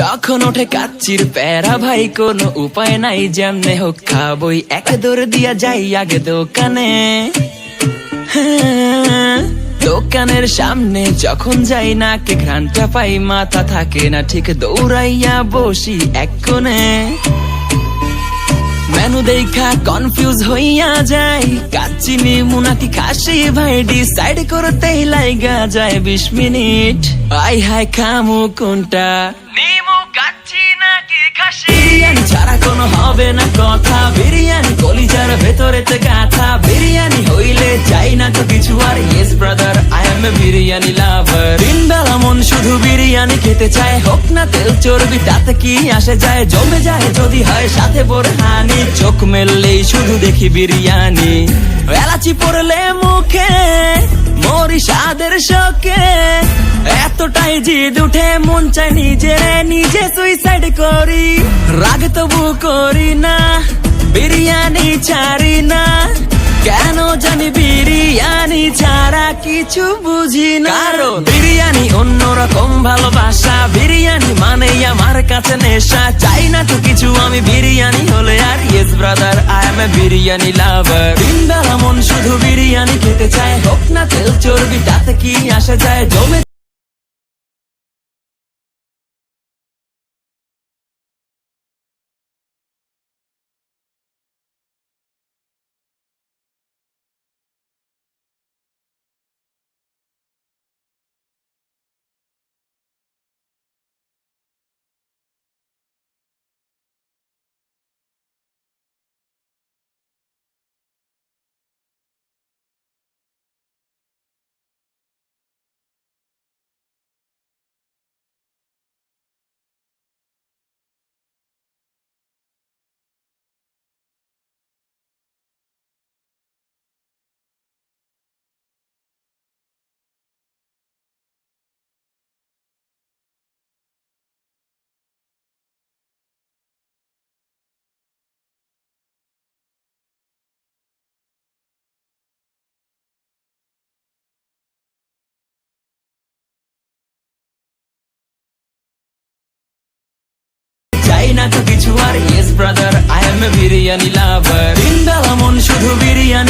যখন ওঠে কাচ্চির প্যারা ভাই কোনো উপায় নাই, যেমনে হোক খাবই, এক দৌড় দিয়া যাই আগে দোকানে। দোকানের সামনে যখন যাই না কে ঘ্রাণটা পাই, মাথা থাকে না ঠিক, দৌড়াইয়া বসি এক কোণে। মেনু দেখা কনফিউজ হইয়া যাই, কাচ্চি নিমু নাকি খাসি ভাই ডিসাইড করতেই লাইগা যায় 20 মিনিট। আই হাই খামু কোনটা, নিমু কাচ্চি নাকি খাসি? বিরিয়ানি ছাড়া কোনো হবে না কথা, বিরিয়ানি কলিজার ভেতরেতে গাথা। বিরিয়ানি হইলে চাই না তো কিছু আর, yes brother I M A biryani লাভার। দিন বেলা মন শুধু বিরিয়ানি খেতে চায়, হোক না তেল চর্বি তাতে কি আসে যায়, জমে যায় যদি হয় সাথে বোরহানি। চোখ মেললেই শুধু দেখি বিরিয়ানি, এলাচি পড়লে মুখে মরি স্বাদের শোকে। এতটাই জিদ উঠে মন চাই নিজে সুইসাইড করি, রাগ তবু করি না, বিরিয়ানি ছাড়ি না। কেন জানি বিরিয়ানি ছাড়া কিছু বুঝি না, কারণ বিরিয়ানি অন্যরকম ভালোবাসা। বিরিয়ানি মানে আমার কাছে নেশা, চাই না তো কিছু আমি বিরিয়ানি হলে আর, yes brother I M A biryani লাভার। দিন বেলা মন শুধু বিরিয়ানি খেতে চায়, হোক না তেল চর্বি তাতে কি আসে যায়, জমে চাই না তো কিছু আর, yes brother I M A biryani লাভার। দিন বেলা মন শুধু বিরিয়ানি